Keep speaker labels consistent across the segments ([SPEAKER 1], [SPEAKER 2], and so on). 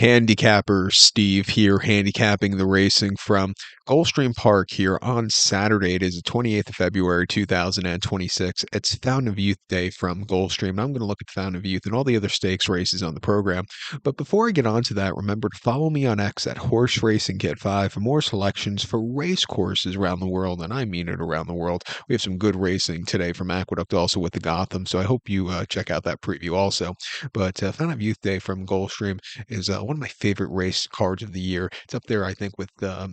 [SPEAKER 1] Handicapper Steve here, handicapping the racing from Gulfstream Park here on Saturday. It is the 28th of February, 2026. It's Fountain of Youth Day from Gulfstream. And I'm going to look at Fountain of Youth and all the other stakes races on the program. But before I get on to that, remember to follow me on X at Horse Racing Kit 5 for more selections for race courses around the world. And I mean it, around the world. We have some good racing today from Aqueduct, also with the Gotham. So I hope you check out that preview also. But Fountain of Youth Day from Gulfstream is one of my favorite race cards of the year. It's up there, I think, with the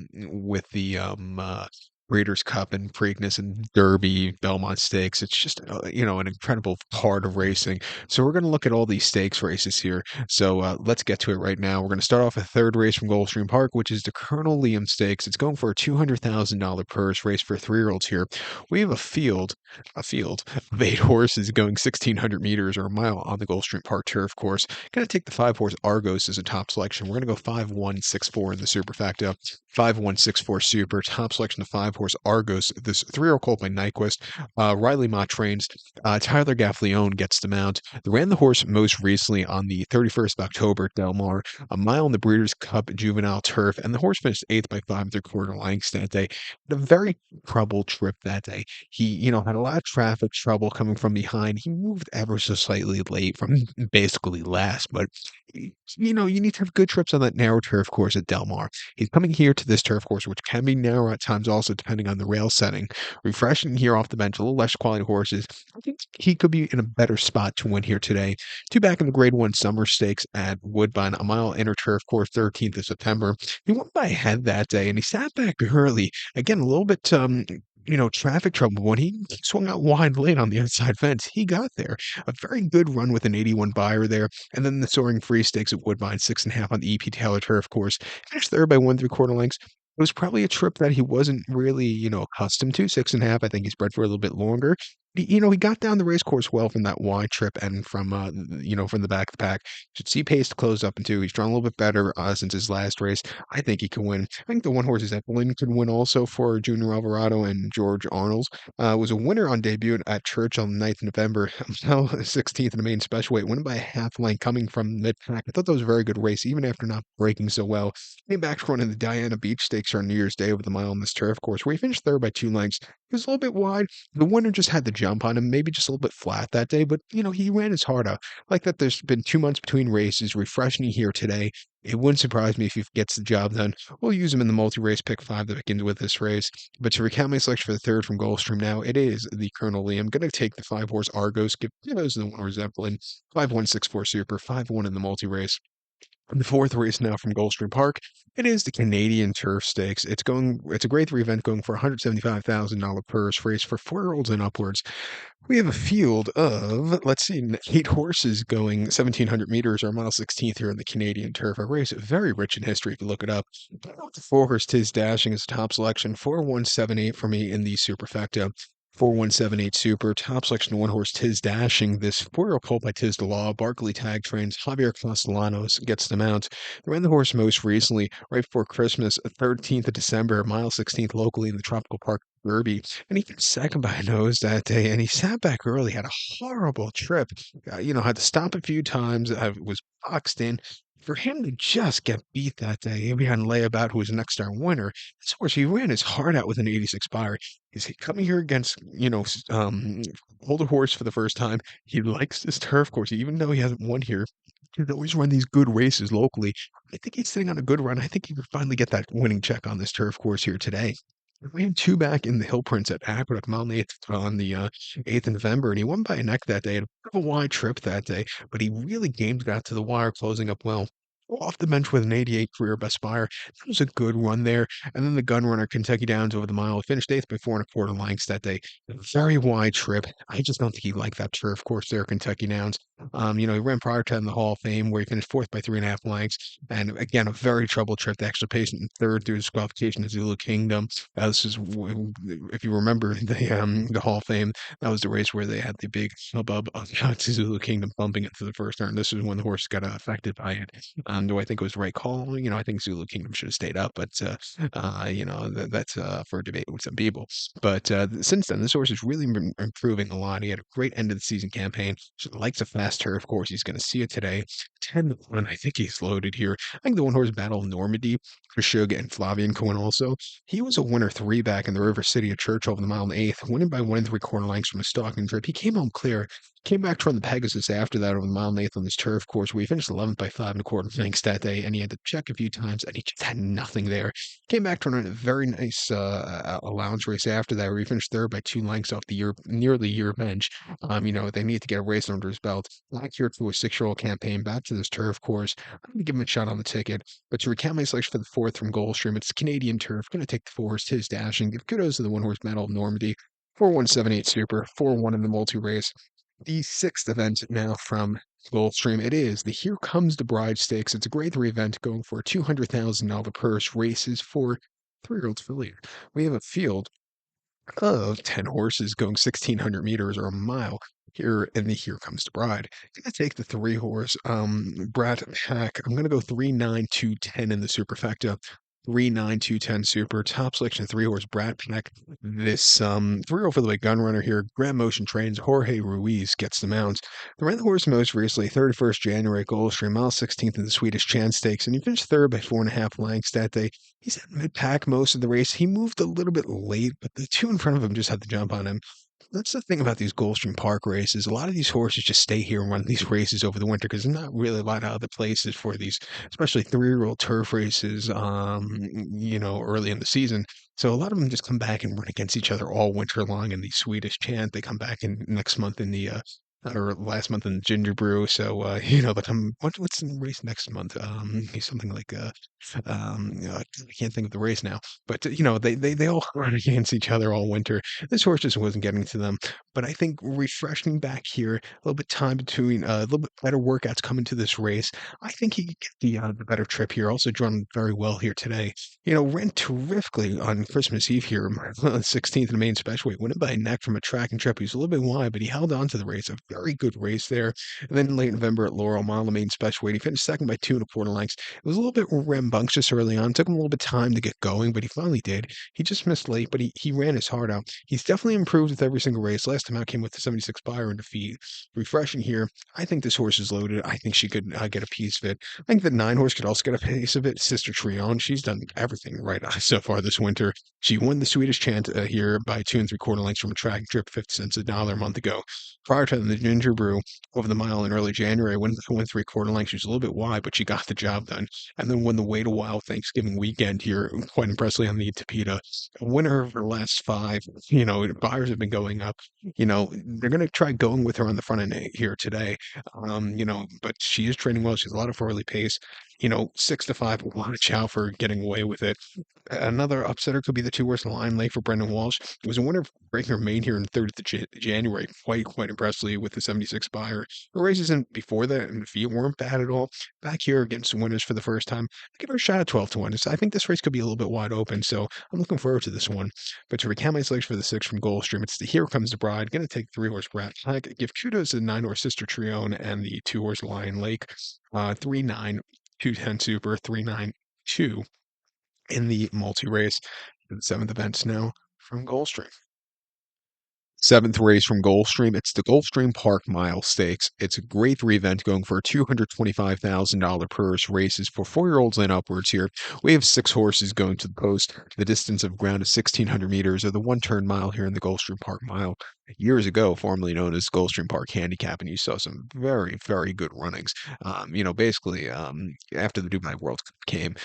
[SPEAKER 1] Breeders' Cup and Preakness and Derby, Belmont Stakes. It's just an incredible card of racing. So we're going to look at all these stakes races here. So let's get to it right now. We're going to start off a third race from Gulfstream Park, which is the Colonel Liam Stakes. It's going for a $200,000 purse race for 3-year-olds here. We have a field of 8 horses going 1,600 meters or a mile on the Gulfstream Park turf course. Going to take the 5-horse Argos as a top selection. We're going to go 5-1-6-4 in the superfecta. 5-1-6-4 super. Top selection of 5-horse Argos. This 3-year-old colt by Nyquist. Riley Mott trains. Tyler Gaffleone gets the mount. They ran the horse most recently on the 31st of October at Del Mar, a mile in the Breeders' Cup juvenile turf, and the horse finished 8th by 5 3/4 lengths that day. Had a very troubled trip that day. He, had a lot of traffic trouble coming from behind. He moved ever so slightly late from basically last, but you need to have good trips on that narrow turf course at Del Mar. He's coming here to this turf course, which can be narrow at times also, depending on the rail setting. Refreshing here off the bench, a little less quality horses. I think he could be in a better spot to win here today. 2 back in the Grade 1 Summer Stakes at Woodbine, a mile inner turf course, 13th of September. He won by a head that day, and he sat back early. Again, a little bit traffic trouble. When he swung out wide late on the inside fence, he got there. A very good run with an 81 buyer there. And then the Soaring Free Stakes at Woodbine, 6.5 on the EP Taylor turf course. Finished third by 1 3/4 lengths. It was probably a trip that he wasn't really, accustomed to. 6.5. I think he's bred for a little bit longer. He got down the race course well from that wide trip and from the back of the pack. Should see pace to close up into. He's drawn a little bit better since his last race. I think he can win. I think the one horse is Evelyn could win also for Junior Alvarado and George Arnolds. Was a winner on debut at Church on the 9th of November. Now 16th in the main special weight, winning by a half length coming from mid-pack. I thought that was a very good race, even after not breaking so well. Came back running the Diana Beach Stakes on New Year's Day over the mile on this turf course, where he finished third by 2 lengths. He was a little bit wide. The winner just had the jump on him, maybe just a little bit flat that day, but he ran his heart out. Like that, there's been 2 months between races, refreshing here today. It wouldn't surprise me if he gets the job done. We'll use him in the multi-race pick 5 that begins with this race. But to recount my selection for the third from Gulfstream now, it is the Colonel Lee. I'm going to take the 5-horse Argos, give those the 1-horse Zeppelin, 5-1-6-4 super, 5-1 in the multi-race. The fourth race now from Gulfstream Park, it is the Canadian Turf Stakes. It's a grade 3 event going for a $175,000 purse race for 4-year-olds and upwards. We have a field of, let's see, 8 horses going 1,700 meters or mile 16th here in the Canadian Turf. A race very rich in history if you look it up. The 4-horse Tiz Dashing is top selection, 4-1-7-8 for me in the superfecta. 4-1-7-8 super, top selection 1-horse Tiz Dashing. This 4-year-old colt by Tiz DeLaw, Barkley tag trains, Javier Castellanos gets the mount. They ran the horse most recently, right before Christmas, 13th of December, mile 16th locally in the Tropical Park Derby, and he finished second by a nose that day, and he sat back early, had a horrible trip, had to stop a few times, was boxed in. For him to just get beat that day, behind Layabout, who was the next star winner, this horse, he ran his heart out with an 86 buyer. He's coming here against, older horse for the first time. He likes this turf course, even though he hasn't won here. He's always run these good races locally. I think he's sitting on a good run. I think he could finally get that winning check on this turf course here today. We had 2 back in the Hill Prince at Aqueduct Mile 8th on the 8th of November, and he won by a neck that day. Had a bit of a wide trip that day, but he really gamed it out to the wire, closing up well. Off the bench with an 88 career best buyer. That was a good run there. And then the gun runner, Kentucky Downs over the mile, finished 8th by 4 1/4 lengths that day. A very wide trip. I just don't think he liked that turf course there, Kentucky Downs. He ran prior to in the Hall of Fame, where he finished 4th by 3.5 lengths. And again, a very troubled trip. They actually placed in third through disqualification to Zulu Kingdom. This is, if you remember the Hall of Fame, that was the race where they had the big hubbub about Zulu Kingdom bumping it for the first turn. This is when the horse got affected by it. Do I think it was the right call? I think Zulu Kingdom should have stayed up, but that's for debate with some people. But since then, this horse has really been improving a lot. He had a great end of the season campaign. So likes a fast turf course. He's going to see it today. 10-1. I think he's loaded here. I think the one horse Battle of Normandy for Shug and Flavian Cohen also. He was a winner three back in the River City at Church over the mile and eighth, winning by 1 3/4 lengths from a stalking trip. He came home clear. Came back to run the Pegasus after that over the mile and eighth on this turf course where he finished 11th by 5 1/4 lengths that day, and he had to check a few times and he just had nothing there. Came back to run a very nice allowance race after that where he finished third by 2 lengths off the year nearly year bench. They need to get a race under his belt. Back here to a 6-year-old campaign, back to this turf course. I'm going to give him a shot on the ticket. But to recount my selection for the fourth from Gulfstream, it's Canadian turf. Going to take the four horse, Tis Dashing. Give kudos to the one horse Battle of Normandy. 4178 Super, 4-1 in the multi race. The sixth event now from Gulfstream. It is the Herecomesthebride Stakes. It's a grade three event going for a $200,000 purse. Races for 3-year-olds filly. We have a field of 10 horses going 1,600 meters or a mile here in the Here Comes the Bride. Gonna take the three horse, Brat Pack. I'm gonna go 3-9-2-10 in the superfecta. 3-9-2-10 super. Top selection, three horse Brat Pack. This 3-year-old for the way gun runner here. Grand Motion trains. Jorge Ruiz gets the mounts. The ran the horse most recently, 31st January at Gulfstream, mile 16th in the Swedish Chance Stakes, and he finished third by 4.5 lengths that day. He's at mid-pack most of the race. He moved a little bit late, but the two in front of him just had the jump on him. That's the thing about these Gulfstream Park races. A lot of these horses just stay here and run these races over the winter because there's not really a lot of other places for these, especially three-year-old turf races, early in the season. So a lot of them just come back and run against each other all winter long in the Swedish chant. They come back in next month in the or last month in the Ginger Brew. So they'll come. What's the race next month? Something like I can't think of the race now. But they all run against each other all winter. This horse just wasn't getting to them. But I think refreshing back here, a little bit time between, a little bit better workouts coming to this race. I think he could get the better trip here. Also drawn very well here today. Ran terrifically on Christmas Eve here, 16th in the main special weight, winning by a neck from a track and trip. He was a little bit wide, but he held on to the race. A very good race there. And then in late November at Laurel, mile the main special weight, he finished second by 2 1/4 lengths. It was a little bit rambunctious early on. Took him a little bit of time to get going, but he finally did. He just missed late, but he ran his heart out. He's definitely improved with every single race. Last time out came with the 76 Buyer in defeat. Refreshing here. I think this horse is loaded. I think she could get a piece of it. I think the 9 horse could also get a piece of it. Sister Trion, she's done everything right so far this winter. She won the Swedish chant here by 2 3/4 lengths from a track trip, 50 cents a dollar a month ago. Prior to the Ginger Brew over the mile in early January, went 3/4 lengths. She was a little bit wide, but she got the job done. And then won the Wait a While Thanksgiving weekend here quite impressively on the Tapeta. A winner of her last five. Buyers have been going up. They're going to try going with her on the front end here today. But she is training well. She has a lot of early pace. 6-5, watch out for getting away with it. Another upsetter could be the 2 horse Lion Lake for Brendan Walsh. It was a winner breaking her main here in 3rd of January, quite impressively with the 76 Buyer. Her races in before that and the feet weren't bad at all. Back here against winners for the first time. I give her a shot at 12-1. I think this race could be a little bit wide open, so I'm looking forward to this one. But to recount my selection for the 6 from Gulfstream, it's the Here Comes the Bride. Going to take 3 horse Brat Pack. Give kudos to the 9 horse Sister Trione and the 2 horse Lion Lake. 3-9-2-10 Super, 3-9-2 in the multi race. The 7th events now from Gulfstream. Seventh race from Gulfstream. It's the Gulfstream Park Mile Stakes. It's a grade three event going for a $225,000 purse. Races for 4-year-olds and upwards here. We have 6 horses going to the post. The distance of ground is 1,600 meters, or the one-turn mile here in the Gulfstream Park Mile. Years ago, formerly known as Gulfstream Park Handicap, and you saw some very, very good runnings. Basically, after the Dubai World Cup came,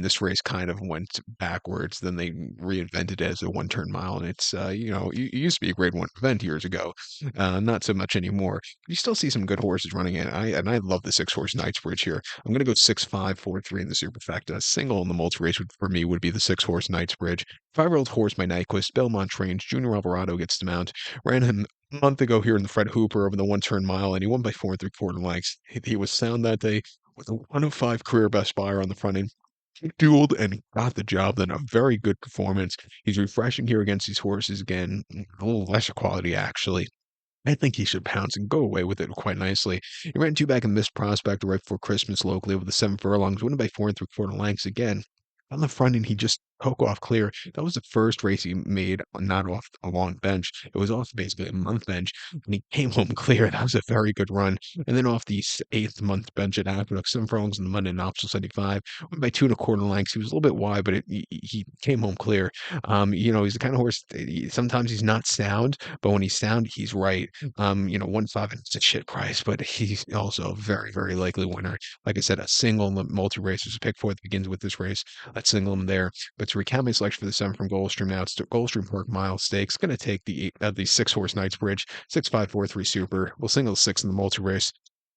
[SPEAKER 1] this race kind of went backwards. Then they reinvented it as a one-turn mile, and it's, it used to be a grade one event years ago. Not so much anymore. You still see some good horses running it. I love the 6-horse Knightsbridge here. I'm going to go 6-5-4-3 in the superfecta. A single in the multi race for me would be the 6-horse Knightsbridge. 5-year-old horse by Nyquist, Belmont trains. Junior Alvarado gets the mount. Ran him a month ago here in the Fred Hooper over the one-turn mile, and he won by 4 3/4 lengths. He was sound that day with a 105 career best Buyer on the front end. He dueled and got the job done. A very good performance. He's refreshing here against these horses again. A little lesser quality, actually. I think he should pounce and go away with it quite nicely. He ran 2 back in Miss Prospect right before Christmas locally over the 7 furlongs, winning by 4 3/4 lengths again. On the front end, he just poke off clear. That was the first race he made not off a long bench. It was off basically a month bench, and he came home clear. That was a very good run. And then off the eighth month bench at Aqueduct, 7 furlongs in the Monday in optional 75, went by 2 1/4 lengths. He was a little bit wide, but he came home clear. He's the kind of horse that sometimes he's not sound, but when he's sound, he's right. 1.5, it's a shit price, but he's also a very, very likely winner. Like I said, a single in the multi-race is a pick four that begins with this race. Let's single him there. But to recount my selection for the 7 from Gulfstream now, it's the Gulfstream Park Mile Stakes. Going to take the 6 horse Knightsbridge, 6543 Super. We'll single 6 in the multi-race.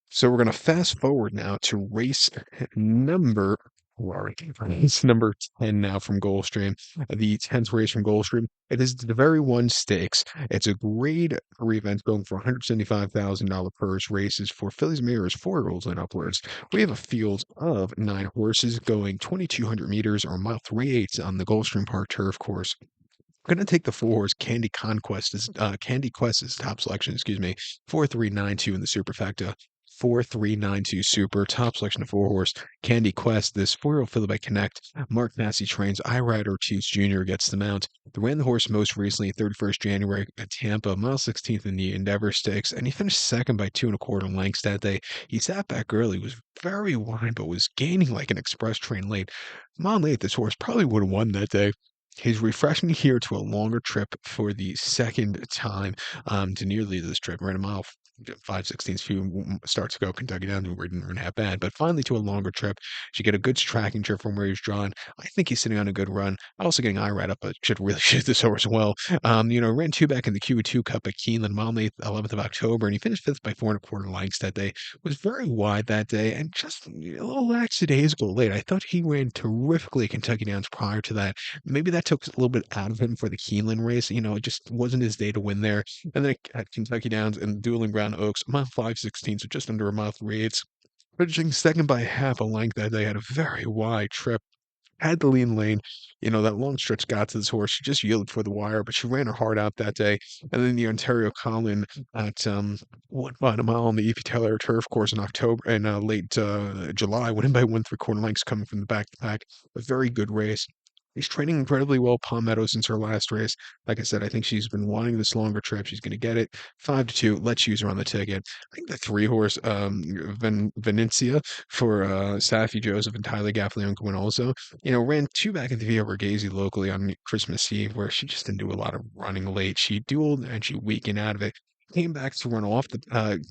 [SPEAKER 1] So we're going to fast forward now to race number. Race number 10 now from Gulfstream, the 10th race from Gulfstream. It is the very one stakes. It's a grade 3 event going for $175,000 purse races for fillies, mares, 4-year-olds, and upwards. We have a field of 9 horses going 2,200 meters or mile 3/8 on the Gulfstream Park turf course. I'm gonna take the 4 horse Candy Quest is top selection, excuse me, 4392 in the superfecta. 4392 super, top selection of 4 horse Candy Quest. This 4-year-old filly by Connect. Mark Massey trains. Irad Ortiz Jr. gets the mount. They ran the horse most recently, 31st January at Tampa, mile 16th in the Endeavor Stakes, and he finished second by 2 1/4 lengths that day. He sat back early, was very wide, but was gaining like an express train late. Mile late, this horse probably would have won that day. He's refreshing here to a longer trip for the second time to nearly this trip. Ran a mile 5/16 few starts ago. Kentucky down we weren't half bad, but finally to a longer trip. Should get a good tracking trip from where he's drawn. I think he's sitting on a good run. Also getting IRAD up, but should really shoot this horse well. Ran 2 back in the Q2 Cup at Keeneland, mile 11th of October, and he finished 5th by 4 1/4 lengths that day. Was very wide that day and just a little lackadaisical late. I thought he ran terrifically at Kentucky Downs prior to that. Maybe that took a little bit out of him for the Keeneland race. It just wasn't his day to win there. And then at Kentucky Downs and Dueling Ground Oaks, mile 5/16, so just under a mile 3/8. Finishing second by half a length that they had a very wide trip. Had the lean lane. That long stretch got to this horse. She just yielded for the wire, but she ran her heart out that day. And then the Ontario Colin at about a mile on the E.P. Taylor turf course in October and late July, went in by 1 3/4 lengths coming from the back to back. A very good race. He's training incredibly well, Palm Meadows, since her last race. Like I said, I think she's been wanting this longer trip. She's going to get it. 5-2. Let's use her on the ticket. I think the 3 horse Venetia for Safi Joseph and Tyler Gaffleon win also. Ran 2 back at the Via Borghese locally on Christmas Eve, where she just didn't do a lot of running late. She dueled and she weakened out of it. Came back to run off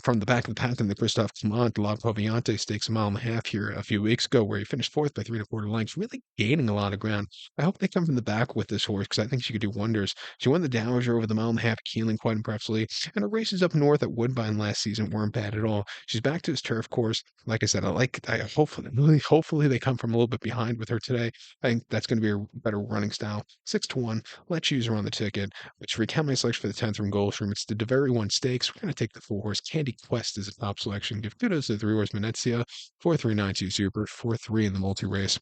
[SPEAKER 1] from the back of the pack in the Christophe Clement La Proviante Stakes a mile and a half here a few weeks ago, where he finished fourth by 3 1/4 lengths, really gaining a lot of ground. I hope they come from the back with this horse because I think she could do wonders. She won the Dowager over the mile and a half at Keeling quite impressively, and her races up north at Woodbine last season weren't bad at all. She's back to his turf course. Like I said, hopefully they come from a little bit behind with her today. I think that's going to be a better running style. 6-1. Let's use her on the ticket. Which recount my selection for the 10th from Gulfstream. It's the very one stakes. We're going to take the 4 horse Candy Quest as a top selection. Give kudos to the 3 horse Venezia, 4392 Super, 4-3 in the multi race.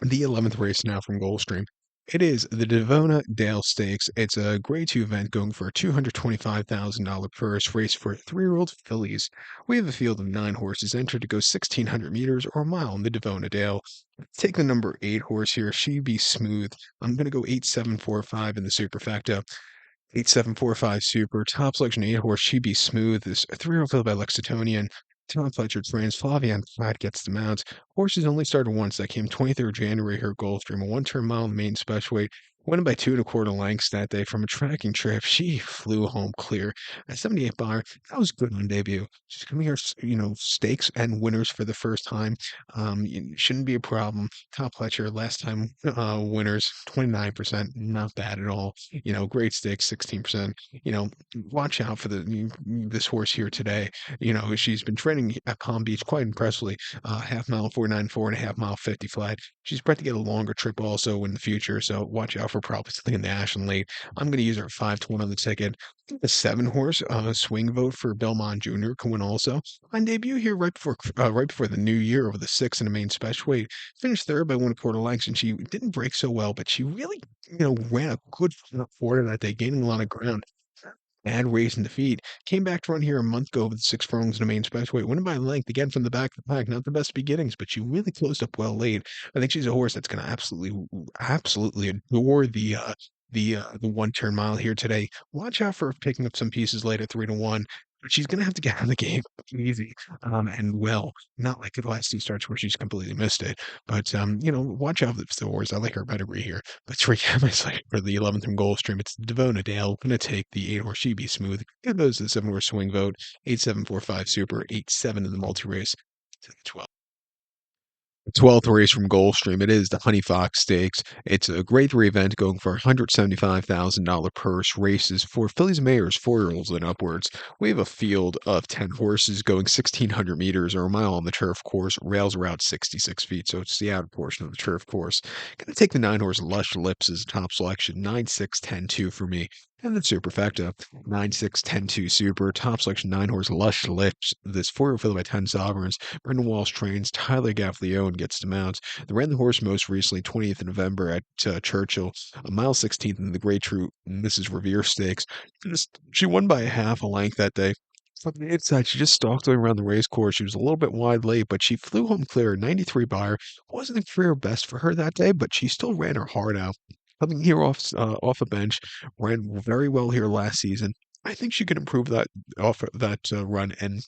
[SPEAKER 1] The 11th race now from Gulfstream. It is the Davona Dale Stakes. It's a grade 2 event going for a $225,000 purse race for 3-year-old fillies. We have a field of 9 horses entered to go 1,600 meters or a mile in the Davona Dale. Take the number 8 horse here, She Be Smooth. I'm going to go 8-7-4-5 in the superfecta. 8745 Super, top selection 8 horse, She Be Smooth is a 3-year-old filled by Lexingtonian. Tom Fletcher trains. Flavian Platt gets the mount. Horses only started once. That came 23rd January here at Gulfstream, a 1-turn mile in the main special weight. Winning by 2 1/4 lengths that day from a tracking trip. She flew home clear at 78 bar. That was good on debut. She's coming here, stakes and winners for the first time. Shouldn't be a problem. Top Fletcher, last time winners, 29%, not bad at all. Great stakes, 16%. Watch out for this horse here today. She's been training at Palm Beach quite impressively. Half mile 4.94 and a half mile 50 flat. She's bred to get a longer trip also in the future, so watch out for probably something in the Ashland late. I'm going to use her 5-1 on the ticket. The 7 horse swing vote for Belmont Jr. can win also. On debut here right before the new year over the 6 in the main special weight. Finished third by 1 1/4 lengths, and she didn't break so well, but she really ran a good forward that day, gaining a lot of ground. bad race and defeat. Came back to run here a month ago with 6 furlongs in the main special weight, winning by length again from the back of the pack. Not the best beginnings, but she really closed up well late. I think she's a horse that's going to absolutely adore the 1 turn mile here today. Watch out for picking up some pieces later, 3-1. But she's going to have to get out of the game easy and well, not like the last 2 starts where she's completely missed it. But watch out for the horse. I like her pedigree here. But to recap my selection for the 11th from Gulfstream, it's Davona Dale. Going to take the 8 horse She Be Smooth. Give those the 7 horse Swing Vote, 8745 Super, 87 in the multi race to the 12th. 12th race from Gulfstream. It is the Honey Fox Stakes. It's a grade 3 event going for $175,000 purse races for fillies and mares, 4-year-olds and upwards. We have a field of 10 horses going 1,600 meters or a mile on the turf course. Rails around 66 feet, so it's the outer portion of the turf course. Going to take the 9 horse Lush Lips as a top selection, 9, 6, 10, 2 for me. And the superfecta, 9, 6, 10, 2 super, top selection 9 horse Lush Lips. This 4-year filly by 10 sovereigns. Brendan Walsh trains, Tyler Gaffleone gets the mount. They ran the horse most recently, 20th of November at Churchill, a mile 16th in the Great True Mrs. Revere Stakes. She won by a half a length that day. From the inside, she just stalked around the race course. She was a little bit wide late, but she flew home clear. 93 Buyer wasn't a career best for her that day, but she still ran her heart out. Coming here off a bench, ran very well here last season. I think she could improve that off that run and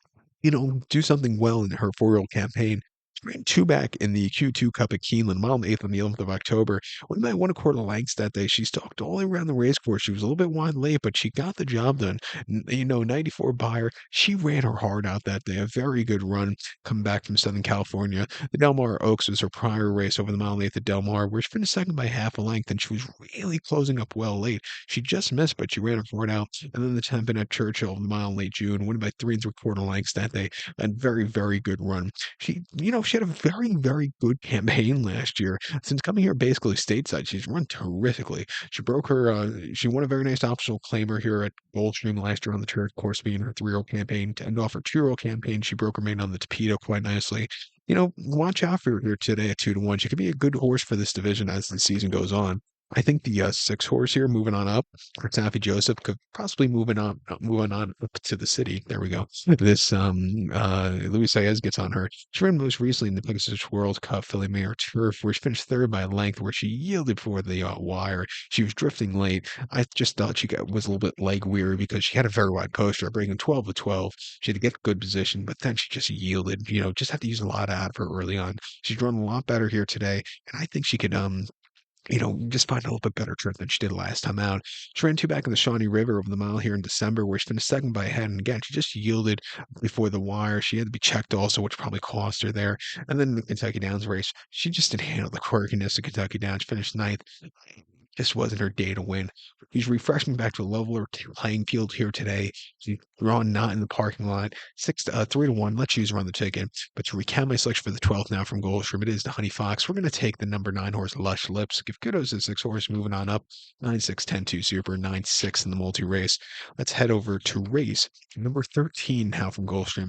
[SPEAKER 1] do something well in her 4-year-old campaign. She ran 2 back in the Q2 Cup at Keeneland, mile and 8th on the 11th of October. Won by 1 1/4 lengths that day. She stalked all the way around the race course. She was a little bit wide late, but she got the job done. 94 Buyer. She ran her heart out that day. A very good run coming back from Southern California. The Del Mar Oaks was her prior race over the mile and 8th at Del Mar, where she finished second by half a length, and she was really closing up well late. She just missed, but she ran her heart out. And then the 10 at Churchill, the mile in late June, winning by 3 3/4 lengths that day. A very, very good run. She had a very, very good campaign last year. Since coming here basically stateside, she's run terrifically. She won a very nice optional claimer here at Gulfstream last year on the turf course, being her 3-year-old campaign. To end off her 2-year-old campaign, she broke her maiden on the Torpedo quite nicely. Watch out for her today at 2-1. She could be a good horse for this division as the season goes on. I think the 6 horse here moving on up for Taffy Joseph could possibly moving on up to the city. There we go. This Luis Saez gets on her. She ran most recently in the Pegasus World Cup Filly Mare Turf, where she finished third by length, where she yielded before the wire. She was drifting late. I just thought was a little bit leg weary because she had a very wide poster, bringing 12 to 12. She had to get good position, but then she just yielded. Just had to use a lot out of her early on. She's run a lot better here today, and I think she could just find a little bit better trip than she did last time out. She ran 2 back in the Shawnee River over the mile here in December, where she finished second by a head. And again, she just yielded before the wire. She had to be checked also, which probably cost her there. And then the Kentucky Downs race, she just didn't handle the quirkiness of Kentucky Downs. She finished ninth. Just wasn't her day to win. She's refreshing back to a leveler playing field here today. She's drawn not in the parking lot. 3-1. Let's use her on the ticket. But to recount my selection for the 12th now from Gulfstream, it is the Honey Fox. We're going to take the number 9 horse Lush Lips. Give kudos to the 6 horse moving on up. 9, 6, 10, 2 super, 9, 6 in the multi race. Let's head over to race number 13 now from Gulfstream.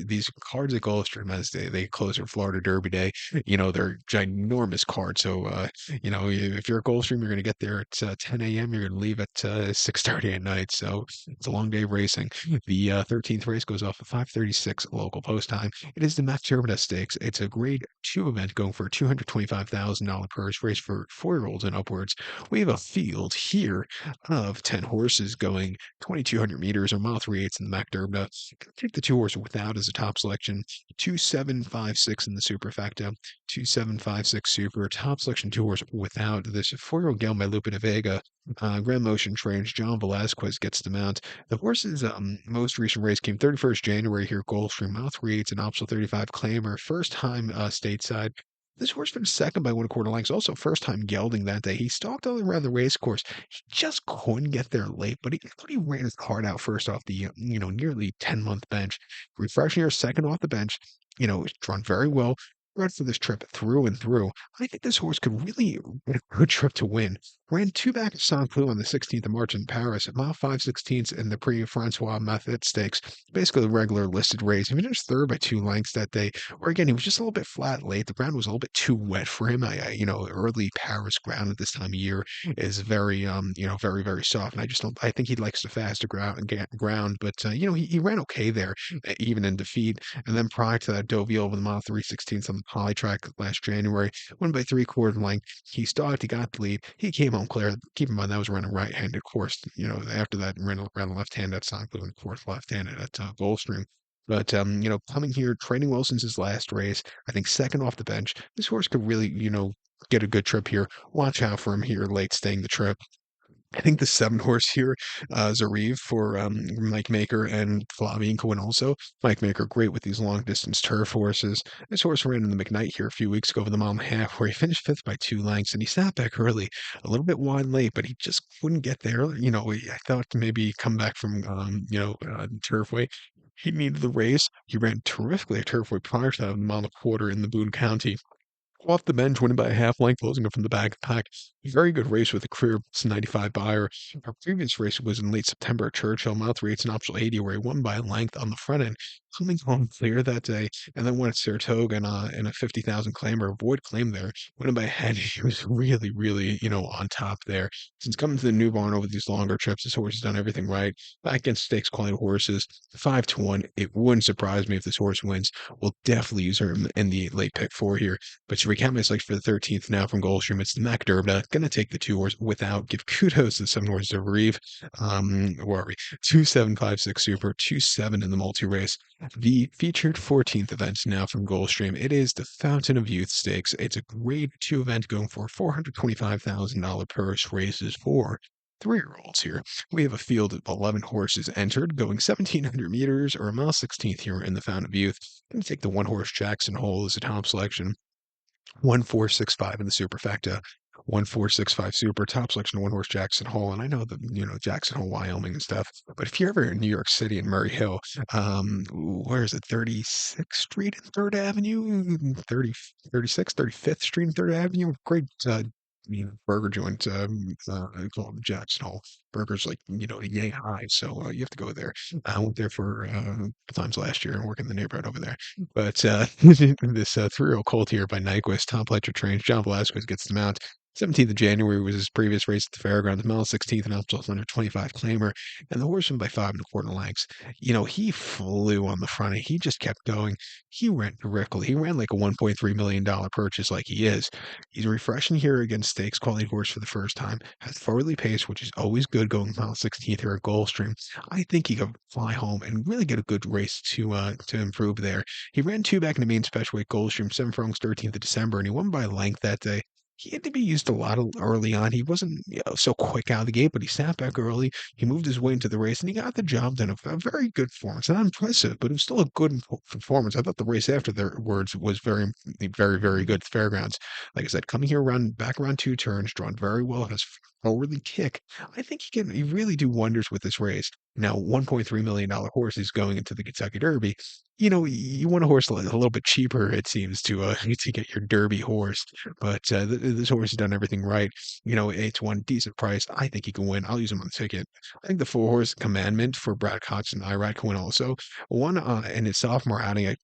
[SPEAKER 1] These cards at Gulfstream as they close their Florida Derby Day. They're ginormous cards. So if you're a Gulfstream, you're going to get there at 10 a.m. You're going to leave at 6:30 at night. So it's a long day of racing. The 13th race goes off at 5:36 local post time. It is the Mac Diarmida Stakes. It's a grade 2 event going for a $225,000 purse race for 4-year-olds and upwards. We have a field here of 10 horses going 2,200 meters or mile 3/8 in the Mac Diarmida. Take the 2 horse without as a top selection. 2,756 in the superfecta. 2,756 super. Top selection 2 horse without. This 4-year-old Gale by Lupa de Vega. Grand Motion trains. John Velasquez gets the mount. The horse's most recent race came 31st January here at Gulfstream. Mile 3/8 an optional 35 claimer. First time stateside. This horse finished second by 1 1/4 lengths. Also, first time gelding that day. He stalked all around the race course. He just couldn't get there late, but I thought he ran his card out first off the nearly 10-month bench. Refreshing here, second off the bench. It's drawn very well. Ready for this trip through and through. I think this horse could really get a good trip to win. ran two back to Saint Cloud on the 16th of March in Paris at mile 5/16 in the Prix Francois Method Stakes, basically a regular listed race. He finished third by 2 lengths that day. Or again, he was just a little bit flat late. The ground was a little bit too wet for him. Early Paris ground at this time of year is very, very, very soft. And I just don't, I think he likes the faster ground, but, he ran okay there, even in defeat. And then prior to that, Deauville over the mile 3/16 on the poly track last January, won by 3/4 length. He stalked, he got the lead. He came home clear. Keep in mind, that was running right-handed course. After that, ran the left hand at Sanklu and fourth left-handed at Gulfstream. But, coming here, training well since his last race, I think second off the bench. This horse could really, get a good trip here. Watch out for him here late staying the trip. I think the 7 horse here, Zariv for Mike Maker and Flavien Cohen also. Mike Maker, great with these long distance turf horses. This horse ran in the McKnight here a few weeks ago over the mile and a half, where he finished fifth by 2 lengths, and he sat back early, a little bit wide late, but he just couldn't get there. I thought maybe come back from turf weight. He needed the race. He ran terrifically at turf weight prior to that, a mile and a quarter in the Boone County off the bench, winning by a half length, closing it from the back pack. Very good race with a career 95 buyer. Our previous race was in late September at Churchill, mile 3, it's an optional 80, where he won by a length on the front end, coming home clear that day, and then won at Saratoga in a 50,000 claimer, void claim there, winning by a head. He was really, really, on top there. Since coming to the new barn over these longer trips, this horse has done everything right. Back against stakes quality horses, 5-1. It wouldn't surprise me if this horse wins. We'll definitely use her in the late pick 4 here. But to recap my selection for the 13th now from Gulfstream, it's the Mac Diarmida. Going to take the 2 horse without. Give kudos to the 7 horse of Reeve. Where are we? 2-7-5-6 Super, 2-7 in the multi race. The featured 14th event now from Gulfstream. It is the Fountain of Youth Stakes. It's a grade 2 event going for $425,000 purse races for 3-year-olds here. We have a field of 11 horses entered, going 1,700 meters or a mile 16th here in the Fountain of Youth. Going to take the 1 horse Jackson Hole as a top selection. 1-4-6-5 in the superfecta. 1-4-6-5 super top selection 1 horse Jackson Hole. And I know that, Jackson Hole, Wyoming and stuff. But if you're ever in New York City and Murray Hill, where is it? 36th Street and 3rd Avenue, 35th Street and 3rd Avenue. Great, burger joint, called the Jackson Hole. Burgers like, yay high. So you have to go there. I went there for times last year and work in the neighborhood over there. But this 3-year-old colt here by Nyquist, top ledger trains. John Velasquez gets the mount. 17th of January was his previous race at the fairgrounds. Mile 16th and up under 25 claimer, and the horse won by 5 1/4 lengths. He flew on the front end. He just kept going. He ran directly. He ran like a $1.3 million purchase, like he is. He's refreshing here against stakes quality horse for the first time. Has forwardly pace, which is always good going mile 16th here at Gulfstream. I think he could fly home and really get a good race to improve there. He ran 2 back in the main special weight Gulfstream, 7 furlongs 13th of December, and he won by a length that day. He had to be used a lot early on. He wasn't, so quick out of the gate, but he sat back early. He moved his way into the race, and he got the job done. A very good performance. Not impressive, but it was still a good performance. I thought the race afterwards was very, very, very good at the fairgrounds. Like I said, coming here back around 2 turns, drawn very well, has forwardly kick. I think he really do wonders with this race. Now, $1.3 million horse is going into the Kentucky Derby. You want a horse a little bit cheaper, it seems, to to get your Derby horse. But this horse has done everything right. It's one decent price. I think he can win. I'll use him on the ticket. I think the 4 horse Commandment for Brad Cox and Irad can win also. One in his sophomore outing at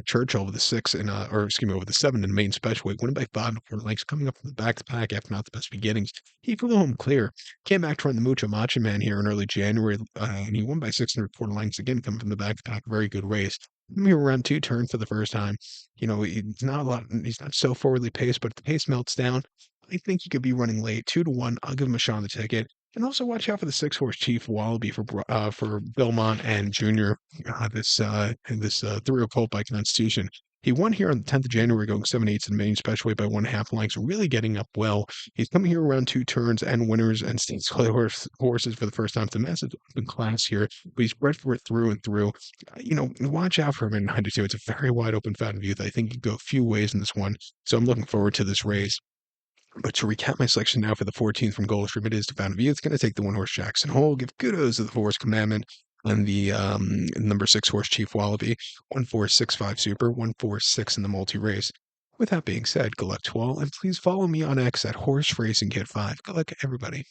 [SPEAKER 1] Churchill with the 6 over the 7 in the main special weight, winning by 5 1/4 lengths, coming up from the back to pack after not the best beginnings. He flew home clear. Came back to run the Mucho Macho Man here in early January, and he won by 6.25 lengths again, coming from the back to pack. Very good race. We were around 2 turns for the first time. He's not a lot. He's not so forwardly paced, but if the pace melts down, I think he could be running late 2-1. I'll give him a shot on the ticket. And also watch out for the 6 horse Chief Wallaby for Belmont and Junior. This 3-year colt by Constitution. He won here on the 10th of January, going 7/8 in the main special weight by 1.5 lengths, really getting up well. He's coming here around 2 turns and winners and stakes horses for the first time. The massive open class here, but he's bred for it through and through. Watch out for him in 92. It's a very wide open Fountain of Youth. I think he could go a few ways in this one. So I'm looking forward to this race. But to recap my selection now for the 14th from Gulfstream, it is the Fountain of Youth. It's going to take the 1 horse Jackson Hole. Give kudos to the 4 horse Commandment and the number 6 horse Chief Wallaby. 1-4-6-5 super, 1-4-6 in the multi race. With that being said, good luck to all, and please follow me on X at Horse Racing Kid 5. Good luck, everybody.